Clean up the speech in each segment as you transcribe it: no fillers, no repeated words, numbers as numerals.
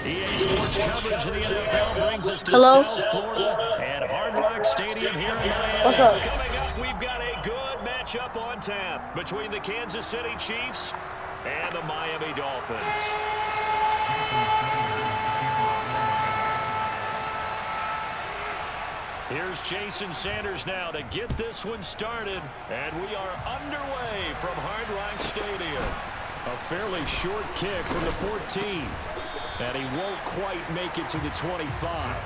EA Sports coverage in the NFL brings us to Hello? South Florida at Hard Rock Stadium here in Miami. What's up? Coming up, we've got a good matchup on tap between the Kansas City Chiefs and the Miami Dolphins. Here's Jason Sanders now to get this one started, and we are underway from Hard Rock Stadium. A fairly short kick from the 14, and he won't quite make it to the 25.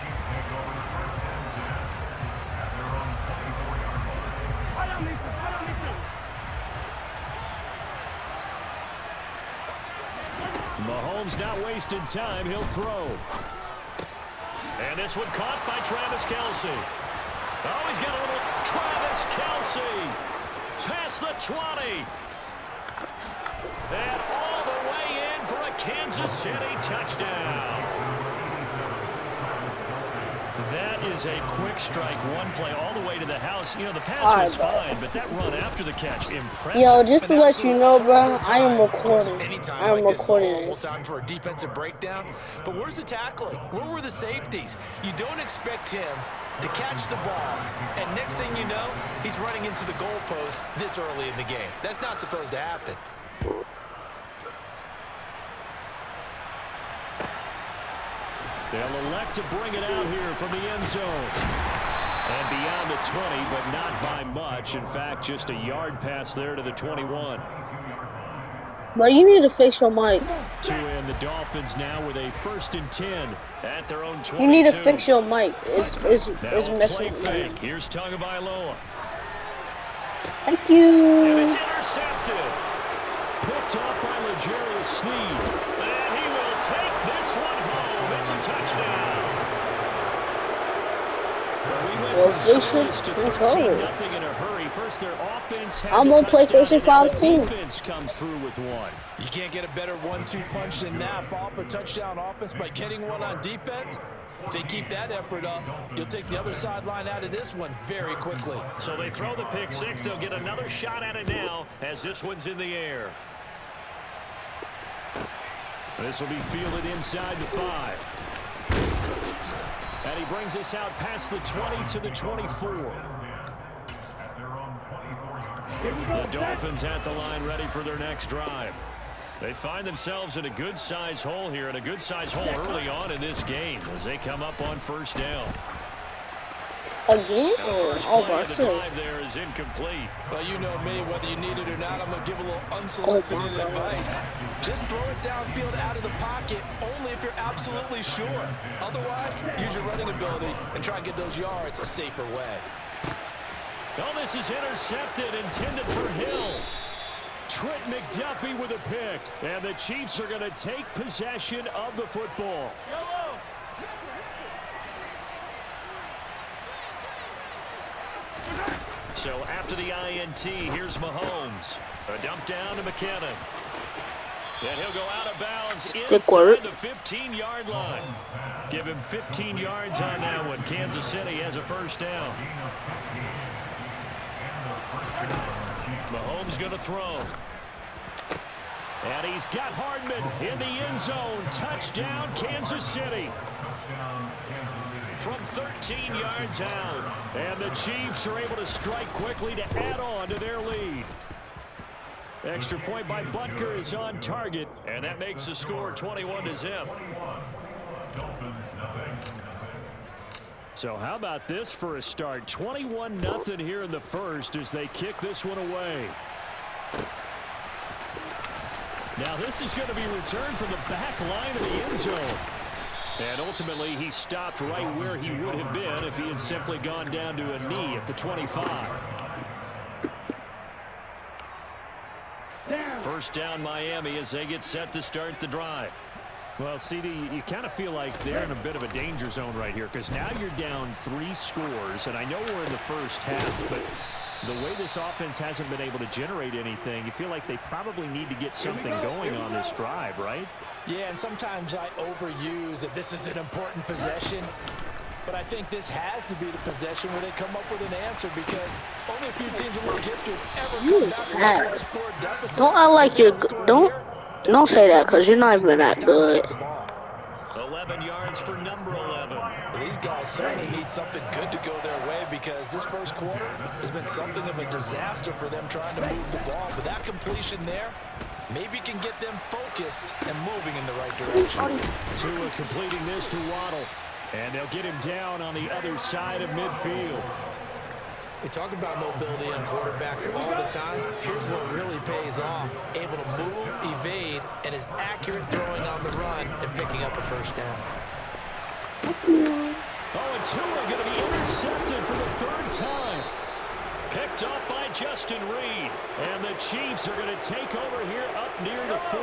Mahomes not wasting time. He'll throw. And this one caught by Travis Kelce. Oh, he's got a little Travis Kelce. Past the 20. And all the way in for a Kansas City touchdown. That is a quick strike, one play all the way to the house. You know, the pass was fine, but that run after the catch, impressive. Yo, just to let you know, bro, I am recording. I am recording this. Time for a defensive breakdown. But where's the tackling? Where were the safeties? You don't expect him to catch the ball, and next thing you know, he's running into the goalpost this early in the game. That's not supposed to happen. They'll elect to bring it out here from the end zone. And beyond the 20, but not by much. In fact, just a yard pass there to the 21. But you need to fix your mic. And the Dolphins now with a 1st and 10 at their own 22. You need to fix your mic. It's messing with me. Here's Tagovailoa. Thank you. And it's intercepted. Picked off by L'Jarius Sneed. And he will take this one home. It's a touchdown. Well, they should control it. Nothing in a hurry. First, their offense had I'm on PlayStation 5 too. Defense comes through with one. You can't get a better 1-2 punch than that. Follow up a touchdown offense by getting one on defense. If they keep that effort up, you'll take the other sideline out of this one very quickly. So they throw the pick six. They'll get another shot at it now as this one's in the air. This will be fielded inside the 5. And he brings us out past the 20 to the 24. The Dolphins at the line ready for their next drive. They find themselves in a good-sized hole here, and a good-sized hole early on in this game as they come up on first down. Again? Oh, the drive there is incomplete. Well, you know me, whether you need it or not, I'm going to give a little unsolicited advice. Just throw it downfield out of the pocket, only if you're absolutely sure. Otherwise, use your running ability and try and get those yards a safer way. Oh, this is intercepted, intended for Hill. Trent McDuffie with a pick, and the Chiefs are going to take possession of the football. So after the INT, here's Mahomes. A dump down to McKinnon. And he'll go out of bounds inside the 15-yard line. Give him 15 yards on that one. Kansas City has a first down. Mahomes going to throw. And he's got Hardman in the end zone. Touchdown, Kansas City. From 13 yards out. And the Chiefs are able to strike quickly to add on to their lead. Extra point by Butker is on target. And that makes the score 21-0. So how about this for a start? 21-0 here in the first as they kick this one away. Now this is going to be returned from the back line of the end zone. And ultimately he stopped right where he would have been if he had simply gone down to a knee at the 25. First down Miami as they get set to start the drive. Well, CD, you kind of feel like they're in a bit of a danger zone right here because now you're down 3 scores, and I know we're in the first half, but the way this offense hasn't been able to generate anything, you feel like they probably need to get something going on this drive, right? Yeah, and sometimes I overuse that this is an important possession. But I think this has to be the possession where they come up with an answer, because only a few teams in league history have ever come back from a score deficit. Don't I like your don't say that, because you're not even that good. 11 yards for number 11. Well, these guys certainly need something good to go their way, because this first quarter has been something of a disaster for them trying to move the ball. But that completion there maybe can get them focused and moving in the right direction. Tua completing this to Waddle. And they'll get him down on the other side of midfield. They talk about mobility on quarterbacks all the time. Here's what really pays off. Able to move, evade, and is accurate throwing on the run and picking up a first down. Oh, and Tua going to be intercepted for the third time. Picked up by Justin Reed. And the Chiefs are going to take over here up near the 40.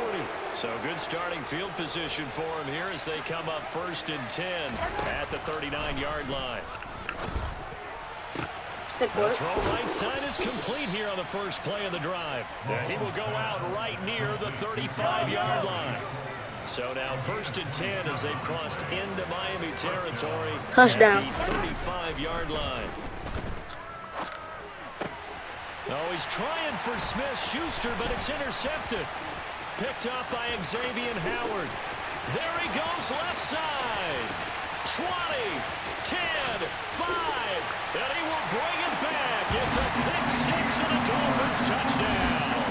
So good starting field position for him here as they come up 1st and 10 at the 39-yard line. The throw right side is complete here on the first play of the drive. And he will go out right near the 35-yard line. So now 1st and 10 as they've crossed into Miami territory. Touchdown. At the 35-yard line. Oh, he's trying for Smith-Schuster, but it's intercepted. Picked up by Xavier Howard. There he goes left side. 20, 10, 5, and he will bring it back. It's a pick six and a Dolphins touchdown.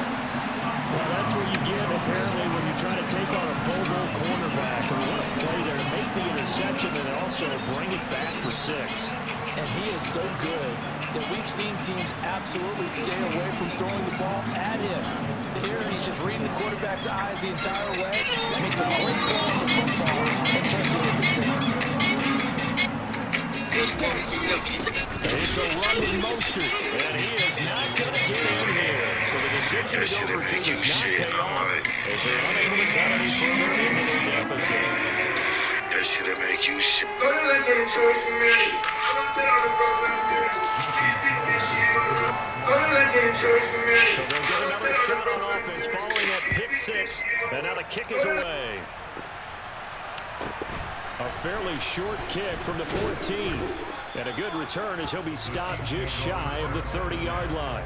Well, that's what you get, apparently, when you try to take on a Pro Bowl cornerback. Or what a play there. Make the interception and also bring it back for 6. And he is so good that we've seen teams absolutely stay away from throwing the ball at him. Here, he's just reading the quarterback's eyes the entire way, makes a great throw on the football, and turns it into 6. It's a run with Mostert, and he is not going to get in here. So the decision to go for 2 does not pay off, as they're unable to cut any further in this deficit. That shit'll make you shit. So they'll get another shot on offense following that pick 6, and now the kick is away. A fairly short kick from the 14, and a good return as he'll be stopped just shy of the 30-yard line.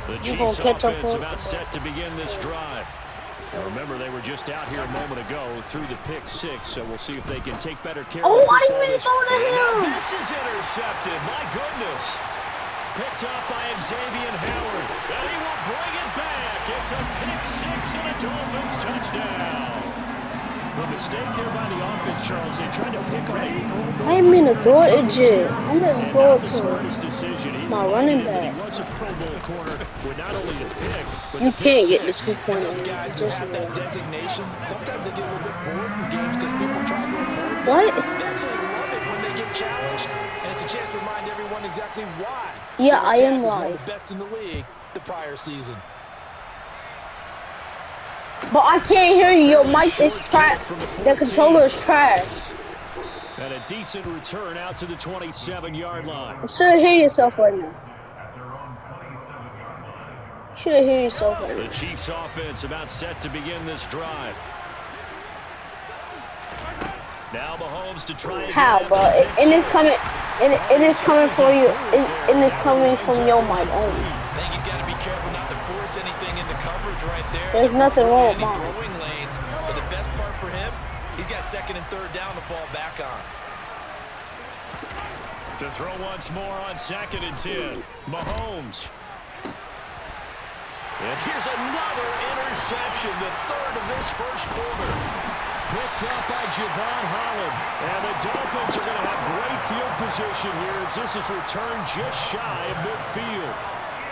The Chiefs offense about set to begin this drive. Now remember, they were just out here a moment ago through the pick 6, so we'll see if they can take better care of the football. I didn't even throw And it now in. this is intercepted. My goodness. Picked up by Xavier Howard. And he will bring it back. It's a pick 6 and a Dolphins touchdown. The mistake there by the offense, Charles. They tried to pick on a Pro Bowl. I didn't mean to throw it, Jim. I'm going to throw it the to smartest decision. He my running that back. He was a Pro Bowl corner with not only the pick, but You the can't pick get the 6. 2 point Those on guys it. who Just have that designation, sometimes they get a little bit bored in games because people try to avoid them. What? They absolutely love it when they get challenged, and it's a chance to remind everyone exactly why. Yeah, their I attack am was one live. of the best in the league the prior season. But I can't hear you. Your mic is trash. The controller is trash. And a decent return out to the 27-yard line. You should hear yourself right now. You should hear yourself right The now. Chiefs offense about set to begin this drive. Now Mahomes to try again. How, bro? And it's coming. It is coming for you. And it's coming from your mic only. I think he's got to be careful not to force anything into coverage right there. There's nothing wrong with any mine. throwing lanes, but the best part for him, he's got 2nd and 3rd down to fall back on. To throw once more on 2nd and 10. Mahomes. And here's another interception, the 3rd of this first quarter. Picked up by Javon Holland. And the Dolphins are going to have great field position here as this is returned just shy of midfield.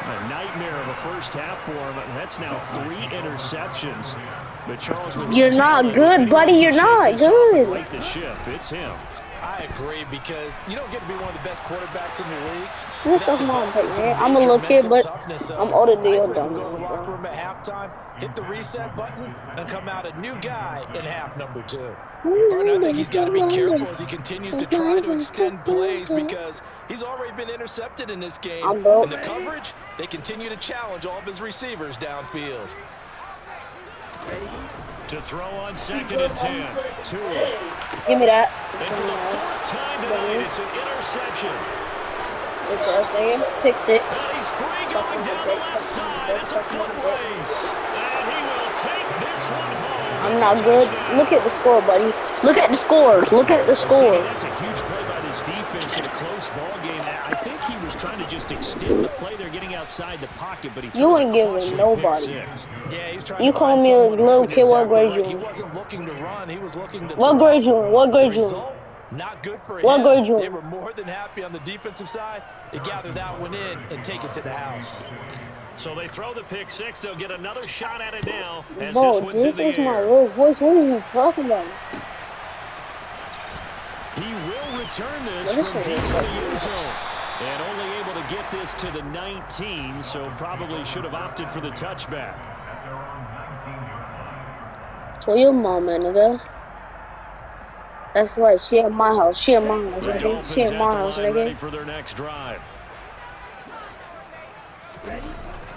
A nightmare of a first half for him. That's now 3 interceptions. But Charles, You're not good, buddy. You're not good. Right the ship. It's him. I agree, because you don't get to be one of the best quarterbacks in the league. What's up, mom? I'm a little kid, but I'm older than your dumb. Go to the locker room at halftime, hit the reset button, and come out a new guy in half number 2. I think he's got to be careful as he continues to try to extend plays because he's already been intercepted in this game. And the coverage, they continue to challenge all of his receivers downfield. To throw on 2nd and 10. Tua. Give me that. And for the 4th time tonight, it's an interception. Pick 6. And he's free going down the left side. It's a foot race. And he will take this one home. I'm not good. Look at the score, buddy. Look at the score. Look at the score. That's a huge play by this defense in a close ball game. I think he was trying to just extend the play. They're getting outside the pocket, but he you ain't giving nobody. Yeah, he's trying you call me a little kid. What grade you? He wasn't looking to run. He was looking to. What grade you? What grade you? Not good for him. What grade you? They were more than happy on the defensive side to gather that one in and take it to the house. So they throw the pick 6. They'll get another shot at it now. As Bro, this is my real voice. What are you talking about? He will return this from deep in the end zone. And only able to get this to the 19, so probably should have opted for the touchback. Tell your mama, nigga. That's right. She at my house. She at my house, nigga. She at my house, nigga. Ready for their next drive.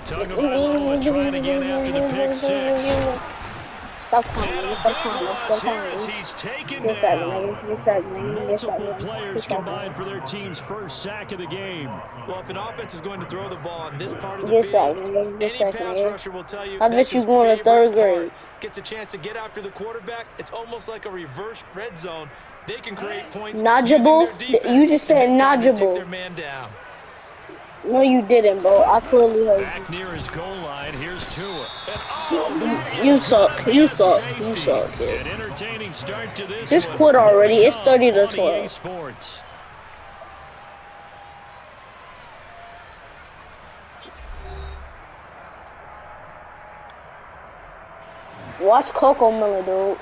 Tagovailoa trying again after the pick 6. Stop calling. Stop calling. Stop calling. He's taken Yes, down. Multiple players combined for their team's first sack of the game. Well, if an offense is going to throw the ball on this part of the field, any pass rusher will tell you I bet you going to 3rd grade. Gets a chance to get after the quarterback. It's almost like a reverse red zone. They can create points. Nodgeable? You just said nodgeable. Their man down. No, you didn't, bro. I clearly heard you. Back near his goal line. Here's Tua. You suck. You suck. You suck, kid. An entertaining start to this. Just quit already. It's 30-12. Sports. Watch Coco Miller, dude.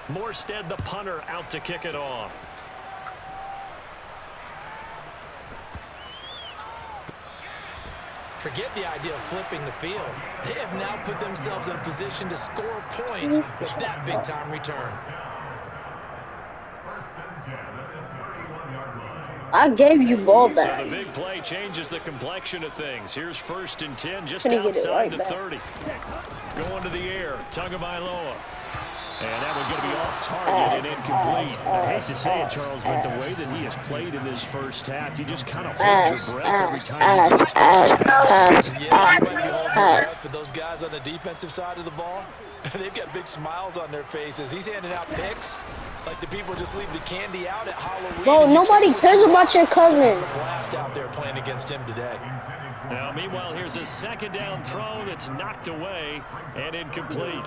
Morstead, the punter, out to kick it off. Forget the idea of flipping the field. They have now put themselves in a position to score points with that big-time return. I gave you ball back. So the big play changes the complexion of things. Here's 1st and 10, just outside the 30. Going to the air, Tagovailoa. And that one's going to be off target and incomplete. I hate to say it, Charles, but the way that he has played in this first half, you just kind of hold your breath every time he touches. But those guys on the defensive side of the ball, they've got big smiles on their faces. He's handing out picks like the people just leave the candy out at Halloween. Bro, nobody cares about your cousin. Blast out there playing against him today. Now, meanwhile, here's a 2nd down throw that's knocked away and incomplete.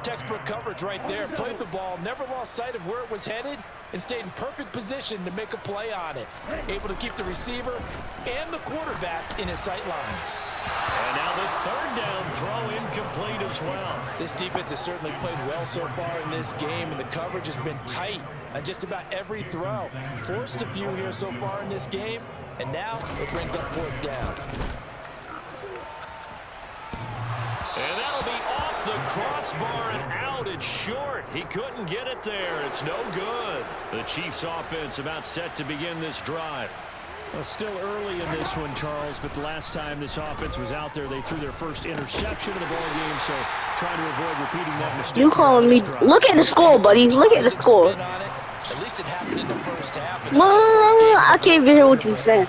Textbook coverage right there. Played the ball, never lost sight of where it was headed, and stayed in perfect position to make a play on it. Able to keep the receiver and the quarterback in his sight lines. And now the 3rd down throw incomplete as well. This defense has certainly played well so far in this game, and the coverage has been tight on just about every throw. Forced a few here so far in this game, and now it brings up 4th down. And that'll be off the crossbar and out. It's short. He couldn't get it there. It's no good. The Chiefs offense about set to begin this drive. Well, still early in this one, Charles, but the last time this offense was out there, they threw their first interception of the ball game, so trying to avoid repeating that mistake. You calling me? Look at the score, buddy. Look at the score. At least it happened in the first half. No, I can't even hear what you're saying.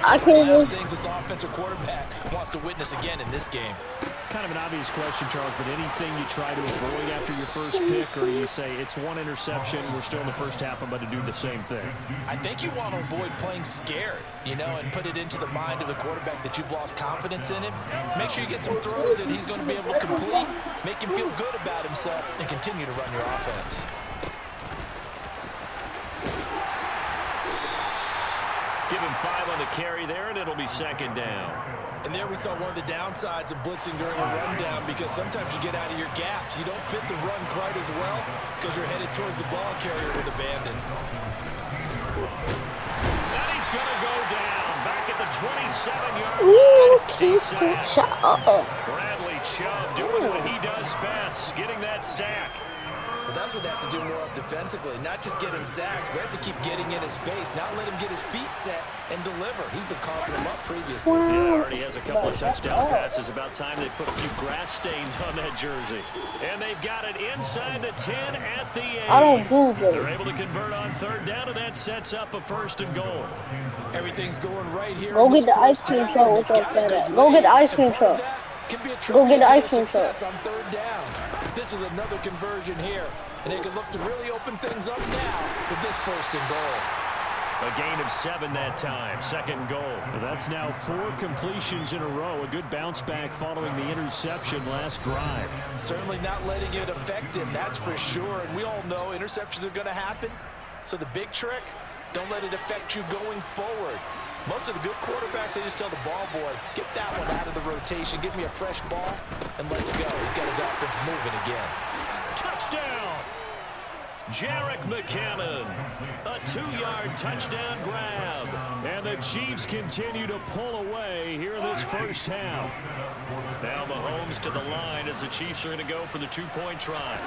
I can't even. Things this offensive quarterback wants to witness again in this game. Kind of an obvious question, Charles, but anything you try to avoid after your first pick, or you say it's one interception, we're still in the first half, I'm about to do the same thing? I think you want to avoid playing scared, and put it into the mind of the quarterback that you've lost confidence in him. Make sure you get some throws that he's going to be able to complete, make him feel good about himself, and continue to run your offense. Give him 5 on the carry there, and it'll be 2nd down. And there we saw one of the downsides of blitzing during a rundown, because sometimes you get out of your gaps. You don't fit the run quite as well because you're headed towards the ball carrier with abandon. And he's going to go down back at the 27-yard line. Bradley Chubb doing what he does his best, getting that sack. Well, that's what they have to do more of defensively, not just getting sacks. We have to keep getting in his face, not let him get his feet set and deliver. He's been carving them up previously. Yeah, already has a couple of touchdown passes. About time they put a few grass stains on that jersey. And they've got it inside the 10 at the 8. I don't do They're that. able to convert on third down, and that sets up a 1st and goal. Everything's going right here. Go get the ice cream truck with that fat ass. Go get the ice cream truck. Go get the ice cream truck. On third down. This is another conversion here, and they can look to really open things up now with this 1st and goal. A gain of 7 that time, 2nd goal. That's now 4 completions in a row. A good bounce back following the interception last drive. Certainly not letting it affect him, that's for sure. And we all know interceptions are going to happen. So the big trick, don't let it affect you going forward. Most of the good quarterbacks, they just tell the ball boy, get that one out of the rotation, give me a fresh ball, and let's go. He's got his offense moving again. Touchdown! Jarek McCammon, a 2-yard touchdown grab. And the Chiefs continue to pull away here in this first half. Now Mahomes to the line as the Chiefs are going to go for the 2-point try.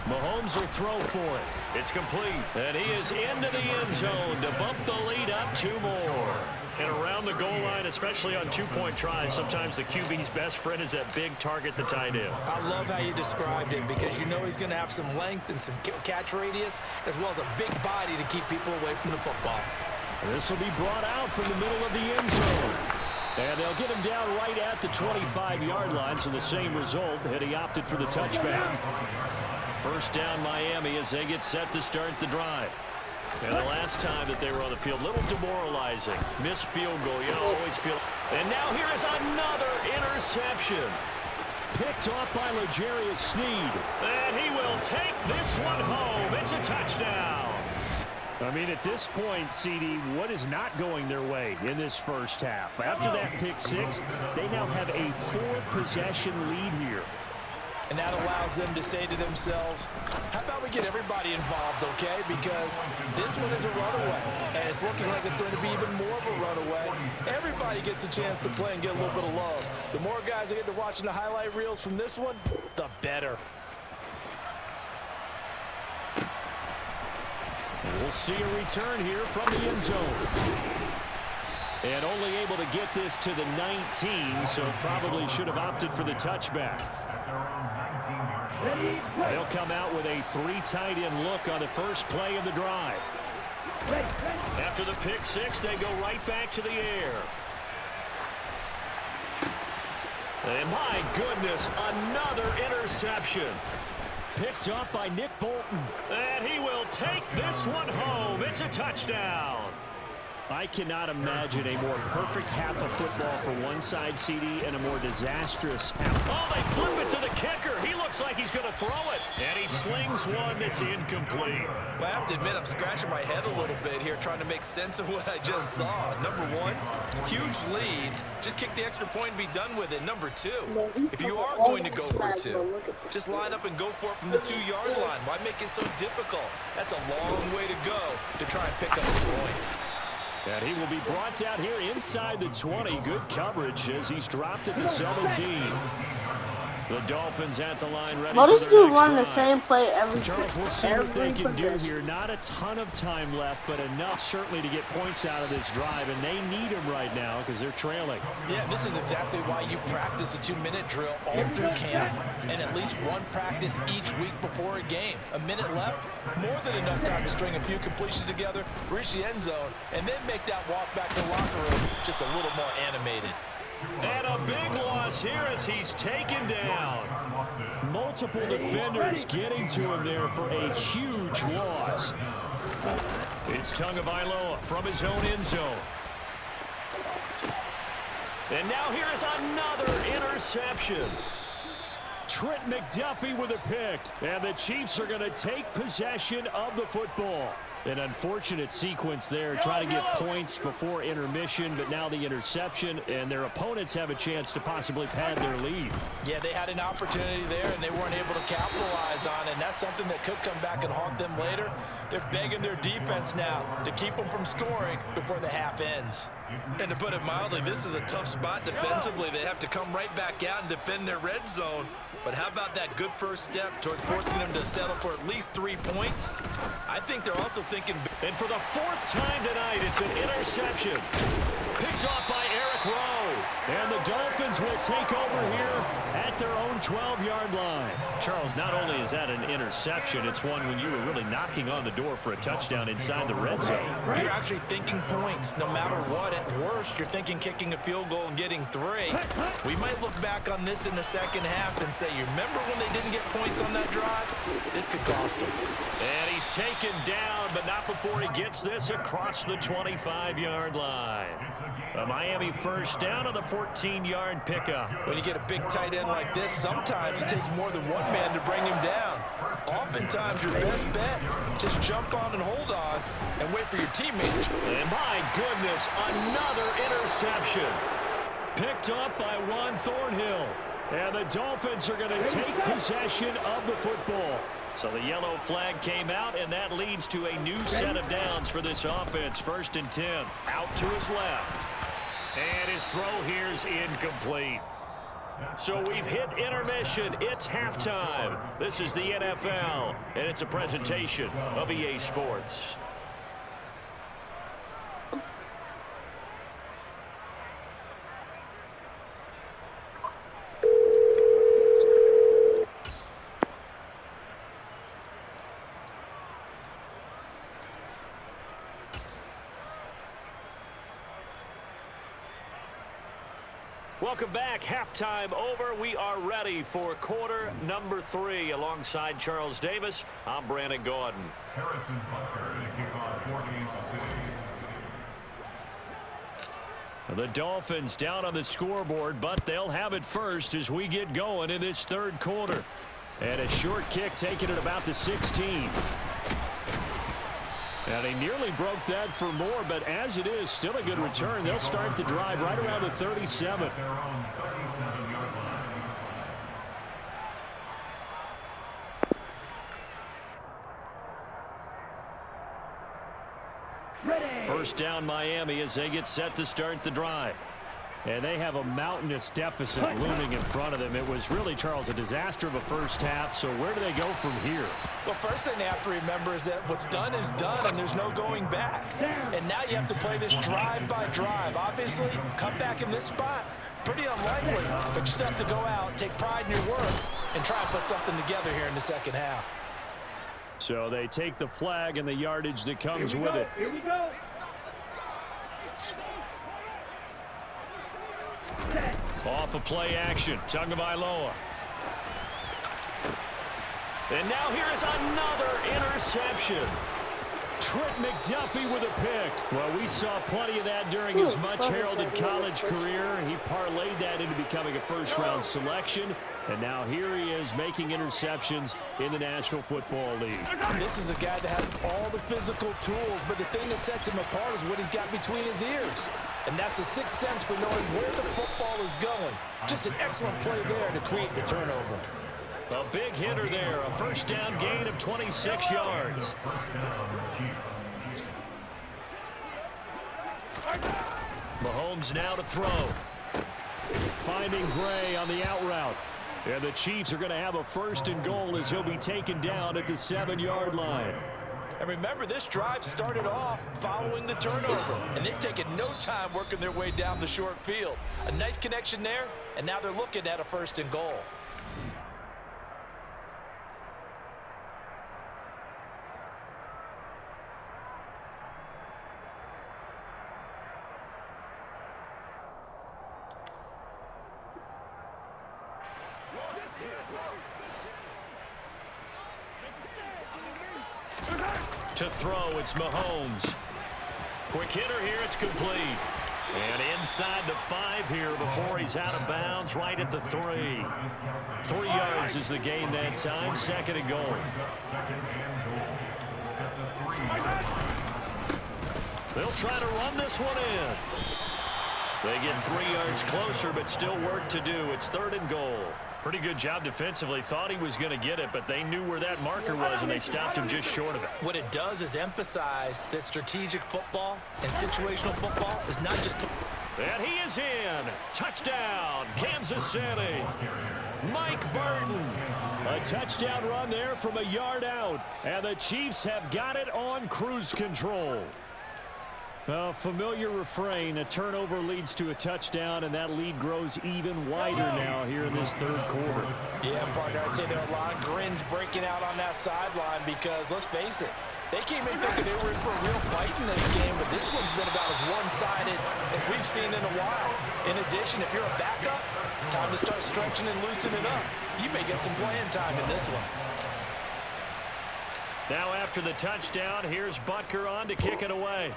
Mahomes will throw for it. It's complete. And he is into the end zone to bump the lead up 2 more. And around the goal line, especially on 2-point tries, sometimes the QB's best friend is that big target, the tight end. I love how you described it because you know he's going to have some length and some catch radius as well as a big body to keep people away from the football. This will be brought out from the middle of the end zone. And they'll get him down right at the 25-yard line, so the same result had he opted for the touchback. First down Miami as they get set to start the drive. And the last time that they were on the field, a little demoralizing. Missed field goal, you always feel. And now here is another interception. Picked off by L'Jarius Sneed. And he will take this one home. It's a touchdown. I mean, at this point, CD, what is not going their way in this first half? After that pick 6, they now have a 4-possession lead here. And that allows them to say to themselves, how about we get everybody involved, okay? Because this one is a runaway, and it's looking like it's going to be even more of a runaway. Everybody gets a chance to play and get a little bit of love. The more guys that get to watching the highlight reels from this one, the better. We'll see a return here from the end zone. And only able to get this to the 19, so probably should have opted for the touchback. They'll come out with a 3 tight end look on the first play of the drive. After the pick 6, they go right back to the air. And my goodness, another interception. Picked up by Nick Bolton. And he will take this one home. It's a touchdown. I cannot imagine a more perfect half of football for one side, CD, and a more disastrous half. Oh, they flip it to the kicker. He looks like he's going to throw it. And he slings one that's incomplete. Well, I have to admit, I'm scratching my head a little bit here trying to make sense of what I just saw. Number 1, huge lead. Just kick the extra point and be done with it. Number 2, if you are going to go for 2, just line up and go for it from the 2-yard line. Why make it so difficult? That's a long way to go to try and pick up some points. And he will be brought down here inside the 20. Good coverage as he's dropped at the 17. The Dolphins at the line ready Why for does their dude next run the drive. same play every Charles, we'll see what they can do here. Not a ton of time left, but enough certainly to get points out of this drive, and they need them right now because they're trailing. Yeah, this is exactly why you practice a 2-minute drill all through camp and at least one practice each week before a game. A minute left, more than enough time to string a few completions together, reach the end zone, and then make that walk back to the locker room just a little more animated. And a big loss here as he's taken down. Multiple defenders getting to him there for a huge loss. It's Tagovailoa from his own end zone. And now here is another interception. Trent McDuffie with a pick. And the Chiefs are going to take possession of the football. An unfortunate sequence there, trying to get points before intermission, but now the interception, and their opponents have a chance to possibly pad their lead. Yeah, they had an opportunity there, and they weren't able to capitalize on it, and that's something that could come back and haunt them later. They're begging their defense now to keep them from scoring before the half ends. And to put it mildly, this is a tough spot defensively. They have to come right back out and defend their red zone. But how about that good first step towards forcing them to settle for at least 3 points? I think they're also thinking... And for the 4th time tonight, it's an interception. Picked off by Eric Rowe. And the Dolphins will take over here at their own 12-yard line. Charles, not only is that an interception, it's one when you were really knocking on the door for a touchdown inside the red zone. You're actually thinking points no matter what. At worst, you're thinking kicking a field goal and getting 3. We might look back on this in the second half and say, you remember when they didn't get points on that drive? This could cost them. And he's taken down, but not before he gets this across the 25-yard line. A Miami first down on the 14-yard pickup. When you get a big tight end like this, sometimes it takes more than one man to bring him down. Oftentimes, your best bet, just jump on and hold on and wait for your teammates. And my goodness, another interception. Picked up by Juan Thornhill. And the Dolphins are going to take possession of the football. So the yellow flag came out, and that leads to a new set of downs for this offense. 1st and 10, out to his left. And his throw here's incomplete. So we've hit intermission. It's halftime. This is the NFL, and it's a presentation of EA Sports. Welcome back. Halftime over. We are ready for quarter number 3. Alongside Charles Davis, I'm Brandon Gordon. Harrison Butker to kick off 14-6. The Dolphins down on the scoreboard, but they'll have it first as we get going in this 3rd quarter. And a short kick taken at about the 16. And he nearly broke that for more, but as it is, still a good return. They'll start the drive right around the 37. First down Miami as they get set to start the drive. And they have a mountainous deficit looming in front of them. It was really, Charles, a disaster of a first half. So where do they go from here? Well, first thing they have to remember is that what's done is done, and there's no going back. And now you have to play this drive by drive. Obviously, come back in this spot, pretty unlikely. But you still have to go out, take pride in your work, and try and put something together here in the second half. So they take the flag and the yardage that comes with it. Here we go. Off of play action, Tagovailoa. And now here is another interception. Trent McDuffie with a pick. Well, we saw plenty of that during his much-heralded college career. He parlayed that into becoming a first-round selection. And now here he is making interceptions in the National Football League. And this is a guy that has all the physical tools, but the thing that sets him apart is what he's got between his ears. And that's the sixth sense for knowing where the football is going. Just an excellent play there to create the turnover. A big hitter there, a first down gain of 26 yards. Mahomes now to throw. Finding Gray on the out route. And the Chiefs are going to have a first and goal as he'll be taken down at the 7-yard line. And remember, this drive started off following the turnover, and they've taken no time working their way down the short field. A nice connection there, and now they're looking at a first and goal. To throw, it's Mahomes. Quick hitter here, it's complete. And inside the 5 here before he's out of bounds, right at the 3. 3 yards is the gain that time, second and goal. They'll try to run this one in. They get 3 yards closer, but still work to do. It's third and goal. Pretty good job defensively. Thought he was going to get it, but they knew where that marker was, and they stopped him just short of it. What it does is emphasize that strategic football and situational football is not just... And he is in. Touchdown, Kansas City. Mike Burton. A touchdown run there from a yard out. And the Chiefs have got it on cruise control. A familiar refrain, a turnover leads to a touchdown, and that lead grows even wider now here in this third quarter. Yeah, partner, I'd say there are a lot of grins breaking out on that sideline because, let's face it, they came in thinking they were in for a real fight in this game, but this one's been about as one-sided as we've seen in a while. In addition, if you're a backup, time to start stretching and loosening up. You may get some playing time in this one. Now after the touchdown, here's Butker on to kick it away.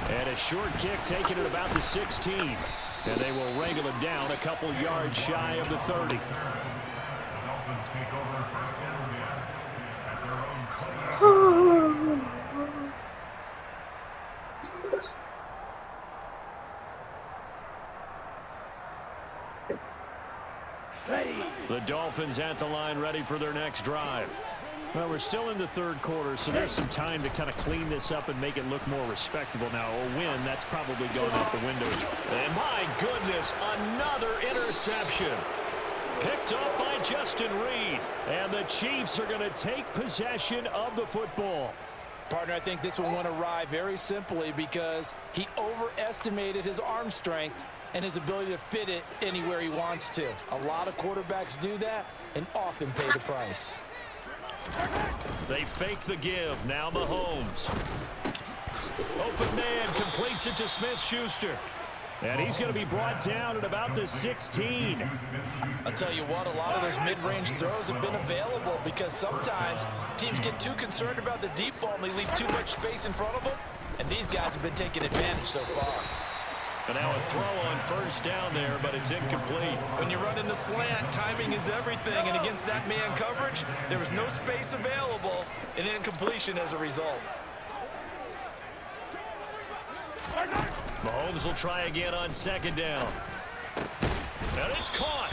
And a short kick taken at about the 16. And they will wrangle him down a couple yards shy of the 30. The Dolphins take over first down again at their own 20. The Dolphins at the line ready for their next drive. Well, we're still in the third quarter, so there's some time to kind of clean this up and make it look more respectable. Now, a win, that's probably going out the window. And my goodness, another interception. Picked up by Justin Reed. And the Chiefs are going to take possession of the football. Partner, I think this one went awry very simply because he overestimated his arm strength and his ability to fit it anywhere he wants to. A lot of quarterbacks do that and often pay the price. They fake the give. Now Mahomes. Open man completes it to Smith-Schuster. And he's going to be brought down at about the 16. I'll tell you what, a lot of those mid-range throws have been available because sometimes teams get too concerned about the deep ball and they leave too much space in front of them. And these guys have been taking advantage so far. And now a throw on first down there, but it's incomplete. When you run in the slant, timing is everything. And against that man coverage, there was no space available, and incompletion as a result. Mahomes will try again on second down. And it's caught.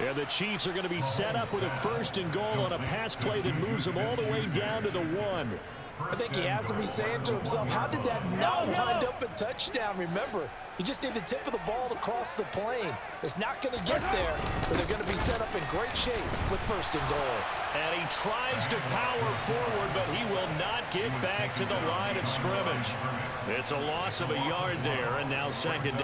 And the Chiefs are going to be set up with a first and goal on a pass play that moves them all the way down to the 1. I think he has to be saying to himself, how did that not wind up a touchdown? Remember, you just need the tip of the ball to cross the plane. It's not going to get there, but they're going to be set up in great shape with first and goal. And he tries to power forward, but he will not get back to the line of scrimmage. It's a loss of a yard there, and now second